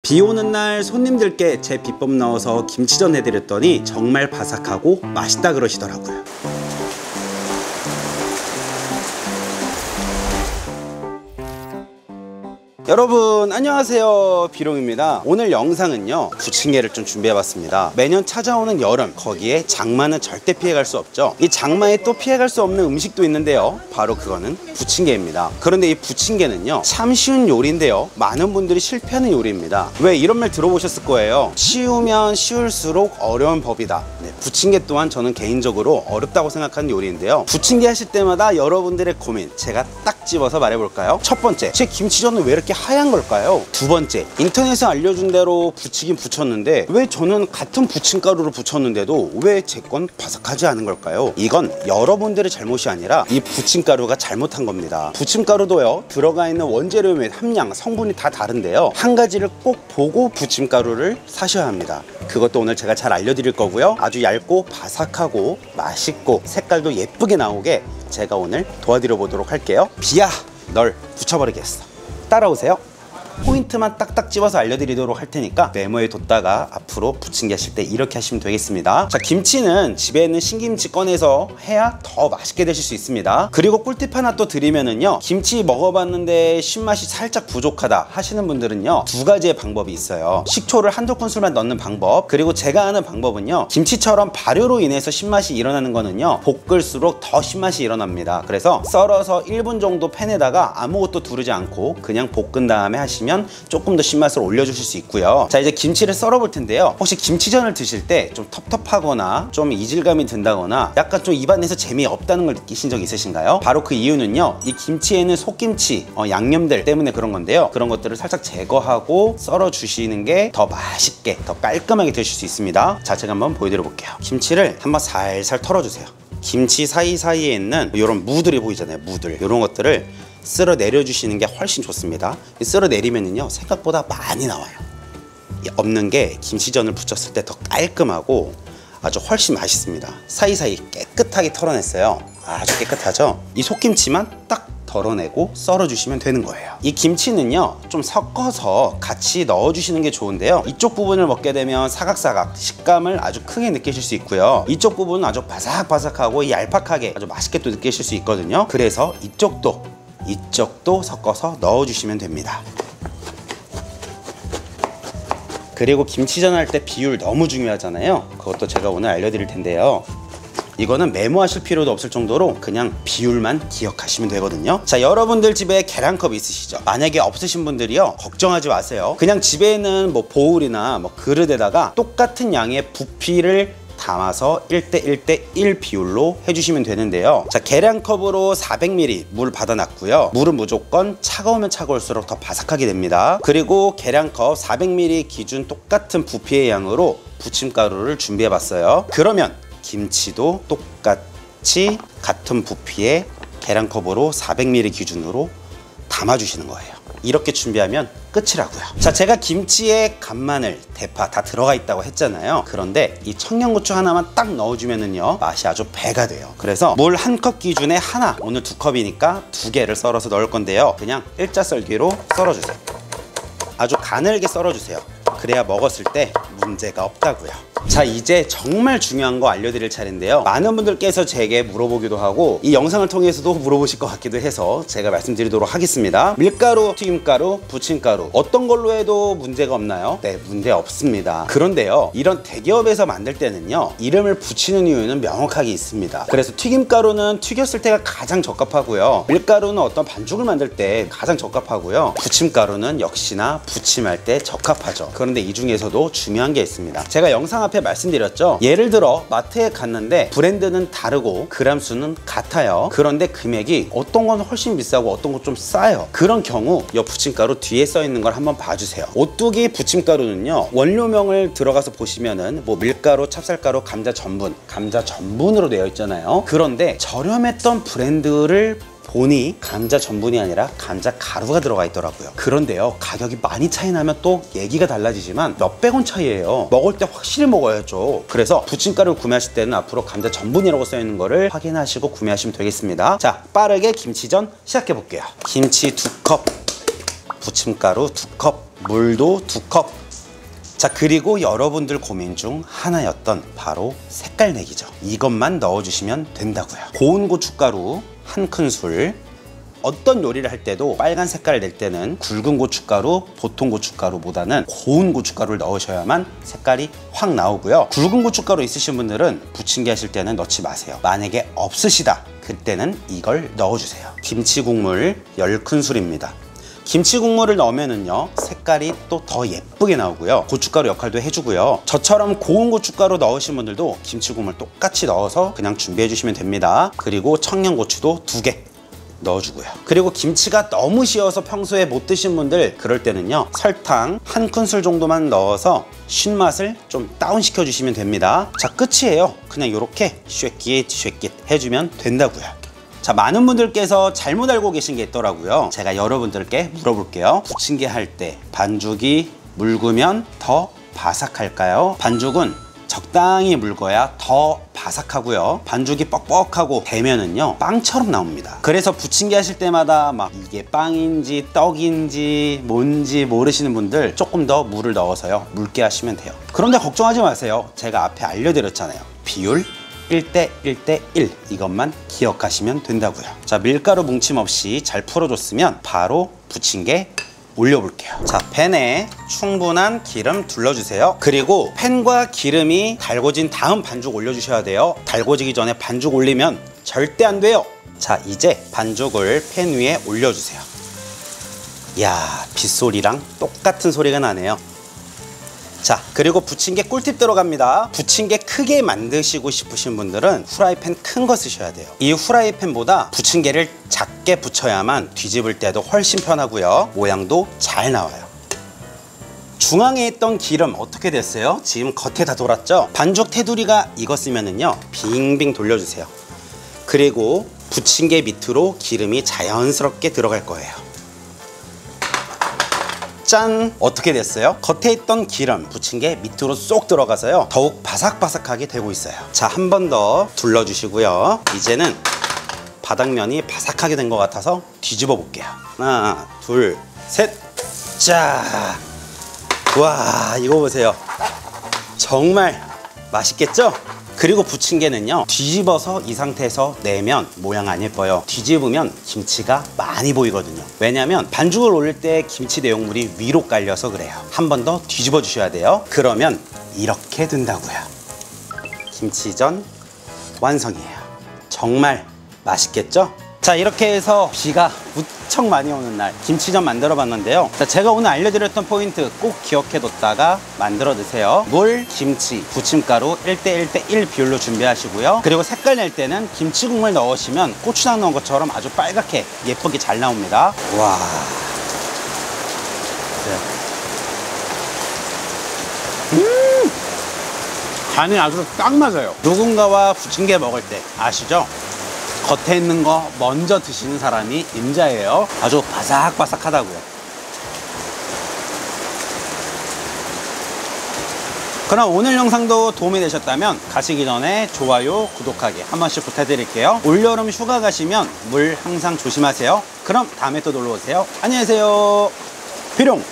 비 오는 날 손님들께 제 비법 넣어서 김치전 해드렸더니 정말 바삭하고 맛있다 그러시더라고요. 여러분 안녕하세요, 비롱입니다. 오늘 영상은요 부침개를 좀 준비해봤습니다. 매년 찾아오는 여름, 거기에 장마는 절대 피해갈 수 없죠. 이 장마에 또 피해갈 수 없는 음식도 있는데요, 바로 그거는 부침개입니다. 그런데 이 부침개는요 참 쉬운 요리인데요, 많은 분들이 실패하는 요리입니다. 왜 이런 말 들어보셨을 거예요. 쉬우면 쉬울수록 어려운 법이다. 네, 부침개 또한 저는 개인적으로 어렵다고 생각하는 요리인데요, 부침개 하실 때마다 여러분들의 고민 제가 딱 집어서 말해볼까요? 첫 번째, 제 김치전은 왜 이렇게 하얀 걸까요? 두 번째, 인터넷에 알려준 대로 부치긴 부쳤는데 왜 저는 같은 부침가루를 부쳤는데도 왜 제 건 바삭하지 않은 걸까요? 이건 여러분들의 잘못이 아니라 이 부침가루가 잘못한 겁니다. 부침가루도요 들어가 있는 원재료 및 함량, 성분이 다 다른데요, 한 가지를 꼭 보고 부침가루를 사셔야 합니다. 그것도 오늘 제가 잘 알려드릴 거고요, 아주 얇고 바삭하고 맛있고 색깔도 예쁘게 나오게 제가 오늘 도와드려 보도록 할게요. 비야, 널 붙여버리겠어. 따라오세요. 포인트만 딱딱 집어서 알려드리도록 할 테니까 메모에 뒀다가 앞으로 부침개 하실 때 이렇게 하시면 되겠습니다. 자, 김치는 집에 있는 신김치 꺼내서 해야 더 맛있게 드실 수 있습니다. 그리고 꿀팁 하나 또 드리면은요, 김치 먹어봤는데 신맛이 살짝 부족하다 하시는 분들은요 두 가지의 방법이 있어요. 식초를 한두 큰술만 넣는 방법, 그리고 제가 하는 방법은요, 김치처럼 발효로 인해서 신맛이 일어나는 거는요 볶을수록 더 신맛이 일어납니다. 그래서 썰어서 1분 정도 팬에다가 아무것도 두르지 않고 그냥 볶은 다음에 하시면 조금 더 신맛을 올려주실 수 있고요. 자, 이제 김치를 썰어 볼 텐데요, 혹시 김치전을 드실 때 좀 텁텁하거나 좀 이질감이 든다거나 약간 좀 입안에서 재미없다는 걸 느끼신 적 있으신가요? 바로 그 이유는요, 이 김치에는 속김치, 양념들 때문에 그런 건데요, 그런 것들을 살짝 제거하고 썰어 주시는 게 더 맛있게, 더 깔끔하게 드실 수 있습니다. 자, 제가 한번 보여드려 볼게요. 김치를 한번 살살 털어주세요. 김치 사이사이에 있는 이런 무들이 보이잖아요, 무들. 이런 것들을 쓸어 내려주시는 게 훨씬 좋습니다. 쓸어 내리면은요 생각보다 많이 나와요. 없는 게 김치전을 부쳤을 때 더 깔끔하고 아주 훨씬 맛있습니다. 사이사이 깨끗하게 털어냈어요. 아주 깨끗하죠? 이 속김치만 딱 덜어내고 썰어주시면 되는 거예요. 이 김치는요 좀 섞어서 같이 넣어주시는 게 좋은데요, 이쪽 부분을 먹게 되면 사각사각 식감을 아주 크게 느끼실 수 있고요, 이쪽 부분은 아주 바삭바삭하고 얄팍하게 아주 맛있게 또 느끼실 수 있거든요. 그래서 이쪽도 섞어서 넣어주시면 됩니다. 그리고 김치전 할 때 비율 너무 중요하잖아요. 그것도 제가 오늘 알려드릴 텐데요, 이거는 메모하실 필요도 없을 정도로 그냥 비율만 기억하시면 되거든요. 자, 여러분들 집에 계량컵 있으시죠? 만약에 없으신 분들이요 걱정하지 마세요. 그냥 집에 있는 뭐 보울이나 뭐 그릇에다가 똑같은 양의 부피를 담아서 1:1:1 비율로 해주시면 되는데요, 자, 계량컵으로 400ml 물 받아놨고요, 물은 무조건 차가우면 차가울수록 더 바삭하게 됩니다. 그리고 계량컵 400ml 기준 똑같은 부피의 양으로 부침가루를 준비해봤어요. 그러면 김치도 똑같이 같은 부피의 계량컵으로 400ml 기준으로 담아주시는 거예요. 이렇게 준비하면 끝이라고요. 자, 제가 김치에 간마늘, 대파 다 들어가 있다고 했잖아요. 그런데 이 청양고추 하나만 딱 넣어주면은요 맛이 아주 배가 돼요. 그래서 물 한 컵 기준에 하나, 오늘 2컵이니까 2개를 썰어서 넣을 건데요, 그냥 일자썰기로 썰어주세요. 아주 가늘게 썰어주세요. 그래야 먹었을 때 문제가 없다고요. 자, 이제 정말 중요한 거 알려드릴 차례인데요, 많은 분들께서 제게 물어보기도 하고 이 영상을 통해서도 물어보실 것 같기도 해서 제가 말씀드리도록 하겠습니다. 밀가루, 튀김가루, 부침가루 어떤 걸로 해도 문제가 없나요? 네, 문제 없습니다. 그런데요, 이런 대기업에서 만들 때는요 이름을 붙이는 이유는 명확하게 있습니다. 그래서 튀김가루는 튀겼을 때가 가장 적합하고요, 밀가루는 어떤 반죽을 만들 때 가장 적합하고요, 부침가루는 역시나 부침할 때 적합하죠. 그런데 이 중에서도 중요한 게 있습니다. 제가 영상 앞에 말씀드렸죠, 예를 들어 마트에 갔는데 브랜드는 다르고 그람 수는 같아요. 그런데 금액이 어떤 건 훨씬 비싸고 어떤 건 좀 싸요. 그런 경우 이 부침가루 뒤에 써 있는 걸 한번 봐주세요. 오뚜기 부침가루는요 원료명을 들어가서 보시면은 뭐 밀가루, 찹쌀가루, 감자 전분으로 되어 있잖아요. 그런데 저렴했던 브랜드를 보니 감자 전분이 아니라 감자 가루가 들어가 있더라고요. 그런데요, 가격이 많이 차이 나면 또 얘기가 달라지지만 몇백 원 차이예요. 먹을 때 확실히 먹어야죠. 그래서 부침가루 구매하실 때는 앞으로 감자 전분이라고 써 있는 거를 확인하시고 구매하시면 되겠습니다. 자, 빠르게 김치전 시작해 볼게요. 김치 2컵, 부침가루 2컵, 물도 2컵. 자, 그리고 여러분들 고민 중 하나였던 바로 색깔 내기죠. 이것만 넣어주시면 된다고요. 고운 고춧가루 1큰술. 어떤 요리를 할 때도 빨간 색깔을 낼 때는 굵은 고춧가루, 보통 고춧가루보다는 고운 고춧가루를 넣으셔야만 색깔이 확 나오고요. 굵은 고춧가루 있으신 분들은 부침개 하실 때는 넣지 마세요. 만약에 없으시다, 그때는 이걸 넣어주세요. 김치 국물 10큰술입니다. 김치 국물을 넣으면은요, 색깔이 또 더 예쁘게 나오고요. 고춧가루 역할도 해주고요. 저처럼 고운 고춧가루 넣으신 분들도 김치 국물 똑같이 넣어서 그냥 준비해 주시면 됩니다. 그리고 청양고추도 2개 넣어주고요. 그리고 김치가 너무 쉬어서 평소에 못 드신 분들, 그럴 때는요, 설탕 1큰술 정도만 넣어서 신맛을 좀 다운시켜 주시면 됩니다. 자, 끝이에요. 그냥 이렇게 쉐킷 해주면 된다고요. 자, 많은 분들께서 잘못 알고 계신 게 있더라고요. 제가 여러분들께 물어볼게요. 부침개 할 때 반죽이 묽으면 더 바삭할까요? 반죽은 적당히 묽어야 더 바삭하고요. 반죽이 뻑뻑하고 되면은요, 빵처럼 나옵니다. 그래서 부침개 하실 때마다 막 이게 빵인지 떡인지 뭔지 모르시는 분들, 조금 더 물을 넣어서요, 묽게 하시면 돼요. 그런데 걱정하지 마세요. 제가 앞에 알려드렸잖아요. 비율 1대 1대 1, 이것만 기억하시면 된다고요. 자, 밀가루 뭉침 없이 잘 풀어줬으면 바로 부침개 올려볼게요. 자, 팬에 충분한 기름 둘러주세요. 그리고 팬과 기름이 달궈진 다음 반죽 올려주셔야 돼요. 달궈지기 전에 반죽 올리면 절대 안 돼요. 자, 이제 반죽을 팬 위에 올려주세요. 이야, 빗소리랑 똑같은 소리가 나네요. 자, 그리고 부침개 꿀팁 들어갑니다. 부침개 크게 만드시고 싶으신 분들은 후라이팬 큰 거 쓰셔야 돼요. 이 후라이팬보다 부침개를 작게 부쳐야만 뒤집을 때도 훨씬 편하고요, 모양도 잘 나와요. 중앙에 있던 기름 어떻게 됐어요? 지금 겉에 다 돌았죠? 반죽 테두리가 익었으면은요, 빙빙 돌려주세요. 그리고 부침개 밑으로 기름이 자연스럽게 들어갈 거예요. 짠! 어떻게 됐어요? 겉에 있던 기름, 부침개 밑으로 쏙 들어가서요, 더욱 바삭바삭하게 되고 있어요. 자, 한 번 더 둘러주시고요. 이제는 바닥면이 바삭하게 된 것 같아서 뒤집어 볼게요. 하나, 둘, 셋! 자! 와, 이거 보세요. 정말 맛있겠죠? 그리고 부침개는요, 뒤집어서 이 상태에서 내면 모양 안 예뻐요. 뒤집으면 김치가 많이 보이거든요. 왜냐면 반죽을 올릴 때 김치 내용물이 위로 깔려서 그래요. 한 번 더 뒤집어 주셔야 돼요. 그러면 이렇게 된다고요. 김치전 완성이에요. 정말 맛있겠죠? 자, 이렇게 해서 비가 무척 많이 오는 날 김치전 만들어 봤는데요. 자, 제가 오늘 알려드렸던 포인트 꼭 기억해 뒀다가 만들어 드세요. 물, 김치, 부침가루 1대 1대 1 비율로 준비하시고요. 그리고 색깔 낼 때는 김치 국물 넣으시면 고추장 넣은 것처럼 아주 빨갛게 예쁘게 잘 나옵니다. 와, 간이 아주 딱 맞아요. 누군가와 부침개 먹을 때 아시죠? 겉에 있는 거 먼저 드시는 사람이 임자예요. 아주 바삭바삭하다고요. 그럼 오늘 영상도 도움이 되셨다면 가시기 전에 좋아요, 구독하기 한 번씩 부탁드릴게요. 올여름 휴가 가시면 물 항상 조심하세요. 그럼 다음에 또 놀러 오세요. 안녕히 계세요. 비룡.